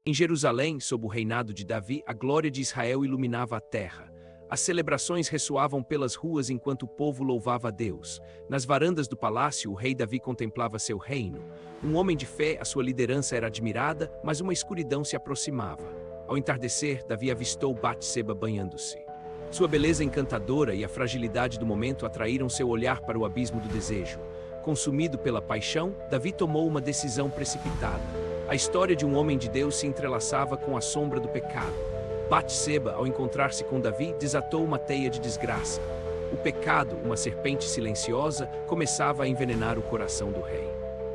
Em Jerusalém, sob o reinado de Davi, a glória de Israel iluminava a terra. As celebrações ressoavam pelas ruas enquanto o povo louvava a Deus. Nas varandas do palácio, o rei Davi contemplava seu reino. Um homem de fé, a sua liderança era admirada, mas uma escuridão se aproximava. Ao entardecer, Davi avistou Batseba banhando-se. Sua beleza encantadora e a fragilidade do momento atraíram seu olhar para o abismo do desejo. Consumido pela paixão, Davi tomou uma decisão precipitada. A história de um homem de Deus se entrelaçava com a sombra do pecado. Batseba, ao encontrar-se com Davi, desatou uma teia de desgraça. O pecado, uma serpente silenciosa, começava a envenenar o coração do rei.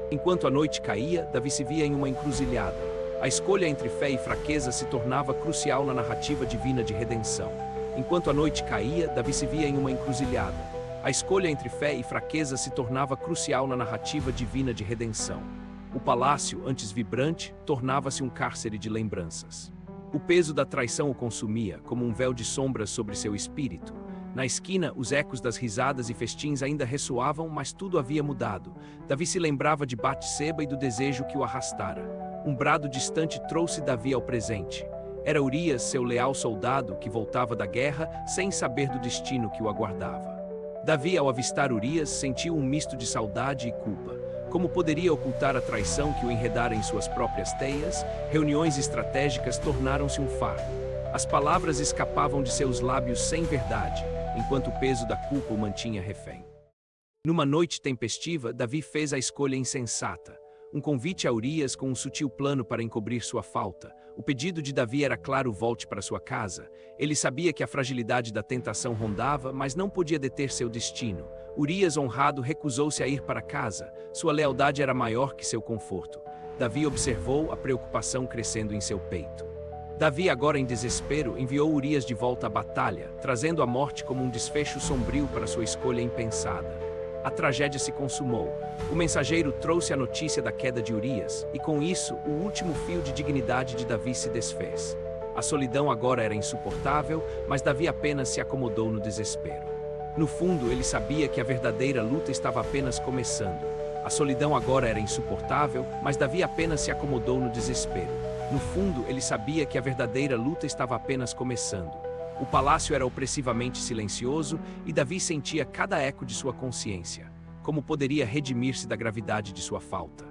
Enquanto a noite caía, Davi se via em uma encruzilhada. A escolha entre fé e fraqueza se tornava crucial na narrativa divina de redenção. Enquanto a noite caía, Davi se via em uma encruzilhada. A escolha entre fé e fraqueza se tornava crucial na narrativa divina de redenção. O palácio, antes vibrante, tornava-se um cárcere de lembranças. O peso da traição o consumia, como um véu de sombras sobre seu espírito. Na esquina, os ecos das risadas e festins ainda ressoavam, mas tudo havia mudado. Davi se lembrava de Batseba e do desejo que o arrastara. Um brado distante trouxe Davi ao presente. Era Urias, seu leal soldado, que voltava da guerra, sem saber do destino que o aguardava. Davi, ao avistar Urias, sentiu um misto de saudade e culpa. Como poderia ocultar a traição que o enredara em suas próprias teias? Reuniões estratégicas tornaram-se um fardo. As palavras escapavam de seus lábios sem verdade, enquanto o peso da culpa o mantinha refém. Numa noite tempestiva, Davi fez a escolha insensata. Um convite a Urias com um sutil plano para encobrir sua falta. O pedido de Davi era claro: volte para sua casa. Ele sabia que a fragilidade da tentação rondava, mas não podia deter seu destino. Urias, honrado, recusou-se a ir para casa. Sua lealdade era maior que seu conforto. Davi observou a preocupação crescendo em seu peito. Davi, agora em desespero, enviou Urias de volta à batalha, trazendo a morte como um desfecho sombrio para sua escolha impensada. A tragédia se consumou. O mensageiro trouxe a notícia da queda de Urias, e com isso, o último fio de dignidade de Davi se desfez. A solidão agora era insuportável, mas Davi apenas se acomodou no desespero. No fundo, ele sabia que a verdadeira luta estava apenas começando. A solidão agora era insuportável, mas Davi apenas se acomodou no desespero. No fundo, ele sabia que a verdadeira luta estava apenas começando. O palácio era opressivamente silencioso e Davi sentia cada eco de sua consciência. Como poderia redimir-se da gravidade de sua falta?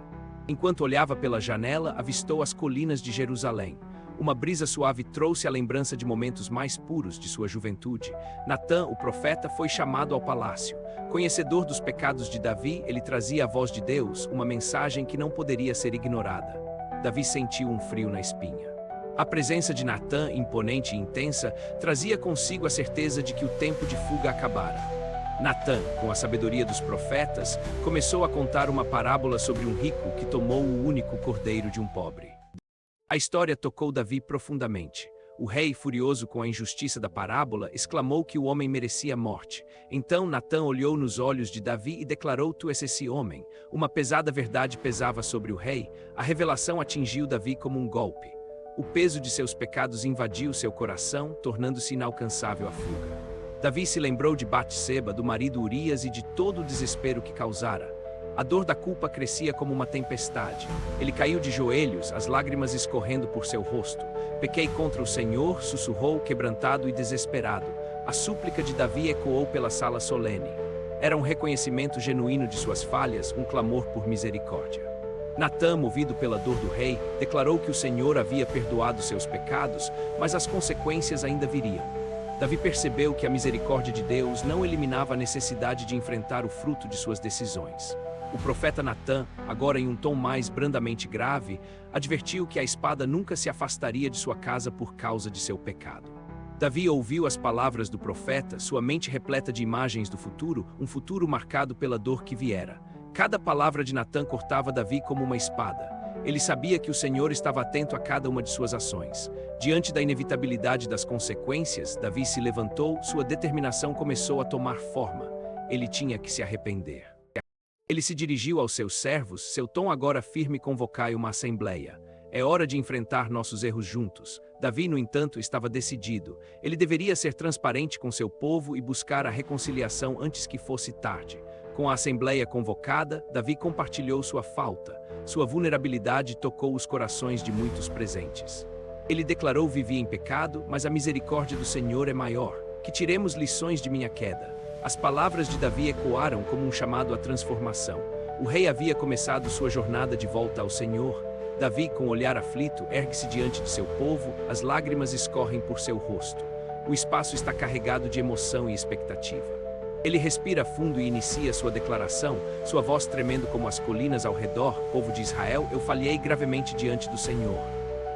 Enquanto olhava pela janela, avistou as colinas de Jerusalém. Uma brisa suave trouxe a lembrança de momentos mais puros de sua juventude. Natã, o profeta, foi chamado ao palácio. Conhecedor dos pecados de Davi, ele trazia a voz de Deus, uma mensagem que não poderia ser ignorada. Davi sentiu um frio na espinha. A presença de Natã, imponente e intensa, trazia consigo a certeza de que o tempo de fuga acabara. Natã, com a sabedoria dos profetas, começou a contar uma parábola sobre um rico que tomou o único cordeiro de um pobre. A história tocou Davi profundamente. O rei, furioso com a injustiça da parábola, exclamou que o homem merecia morte. Então Natã olhou nos olhos de Davi e declarou: Tu és esse homem. Uma pesada verdade pesava sobre o rei. A revelação atingiu Davi como um golpe. O peso de seus pecados invadiu seu coração, tornando-se inalcançável a fuga. Davi se lembrou de Batseba, do marido Urias e de todo o desespero que causara. A dor da culpa crescia como uma tempestade. Ele caiu de joelhos, as lágrimas escorrendo por seu rosto. Pequei contra o Senhor, sussurrou, quebrantado e desesperado. A súplica de Davi ecoou pela sala solene. Era um reconhecimento genuíno de suas falhas, um clamor por misericórdia. Natã, movido pela dor do rei, declarou que o Senhor havia perdoado seus pecados, mas as consequências ainda viriam. Davi percebeu que a misericórdia de Deus não eliminava a necessidade de enfrentar o fruto de suas decisões. O profeta Natã, agora em um tom mais brandamente grave, advertiu que a espada nunca se afastaria de sua casa por causa de seu pecado. Davi ouviu as palavras do profeta, sua mente repleta de imagens do futuro, um futuro marcado pela dor que viera. Cada palavra de Natã cortava Davi como uma espada. Ele sabia que o Senhor estava atento a cada uma de suas ações. Diante da inevitabilidade das consequências, Davi se levantou, sua determinação começou a tomar forma. Ele tinha que se arrepender. Ele se dirigiu aos seus servos, seu tom agora firme: convocai uma assembleia. É hora de enfrentar nossos erros juntos. Davi, no entanto, estava decidido. Ele deveria ser transparente com seu povo e buscar a reconciliação antes que fosse tarde. Com a assembleia convocada, Davi compartilhou sua falta. sua vulnerabilidade tocou os corações de muitos presentes. Ele declarou: vivi em pecado, mas a misericórdia do Senhor é maior. Que tiremos lições de minha queda. As palavras de Davi ecoaram como um chamado à transformação. O rei havia começado sua jornada de volta ao Senhor. Davi, com olhar aflito, ergue-se diante de seu povo, as lágrimas escorrem por seu rosto. O espaço está carregado de emoção e expectativa. Ele respira fundo e inicia sua declaração, sua voz tremendo como as colinas ao redor: povo de Israel, eu falhei gravemente diante do Senhor.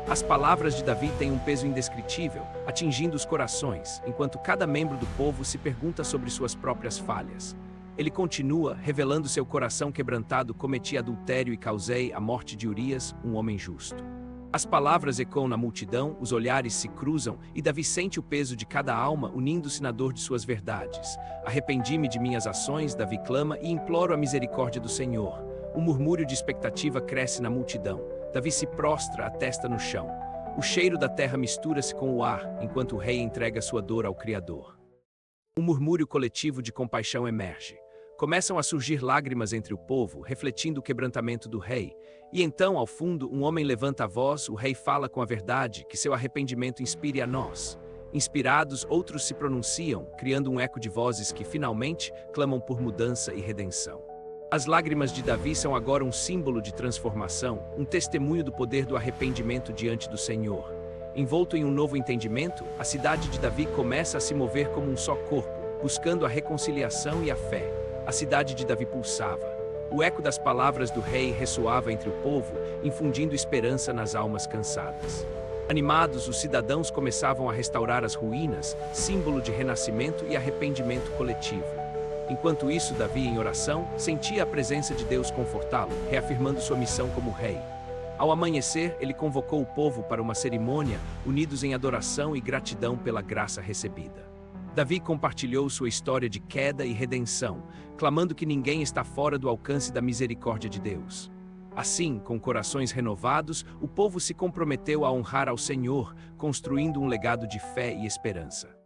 As palavras de Davi têm um peso indescritível, atingindo os corações, enquanto cada membro do povo se pergunta sobre suas próprias falhas. Ele continua, revelando seu coração quebrantado: cometi adultério e causei a morte de Urias, um homem justo. As palavras ecoam na multidão, os olhares se cruzam, e Davi sente o peso de cada alma unindo-se na dor de suas verdades. Arrependi-me de minhas ações, Davi clama, e imploro a misericórdia do Senhor. Um murmúrio de expectativa cresce na multidão. Davi se prostra, a testa no chão. O cheiro da terra mistura-se com o ar, enquanto o rei entrega sua dor ao Criador. Um murmúrio coletivo de compaixão emerge. Começam a surgir lágrimas entre o povo, refletindo o quebrantamento do rei. E então, ao fundo, um homem levanta a voz, o rei fala com a verdade, que seu arrependimento inspire a nós. Inspirados, outros se pronunciam, criando um eco de vozes que, finalmente, clamam por mudança e redenção. As lágrimas de Davi são agora um símbolo de transformação, um testemunho do poder do arrependimento diante do Senhor. Envolto em um novo entendimento, a cidade de Davi começa a se mover como um só corpo, buscando a reconciliação e a fé. A cidade de Davi pulsava. O eco das palavras do rei ressoava entre o povo, infundindo esperança nas almas cansadas. Animados, os cidadãos começavam a restaurar as ruínas, símbolo de renascimento e arrependimento coletivo. Enquanto isso, Davi, em oração, sentia a presença de Deus confortá-lo, reafirmando sua missão como rei. Ao amanhecer, ele convocou o povo para uma cerimônia, unidos em adoração e gratidão pela graça recebida. Davi compartilhou sua história de queda e redenção, clamando que ninguém está fora do alcance da misericórdia de Deus. Assim, com corações renovados, o povo se comprometeu a honrar ao Senhor, construindo um legado de fé e esperança.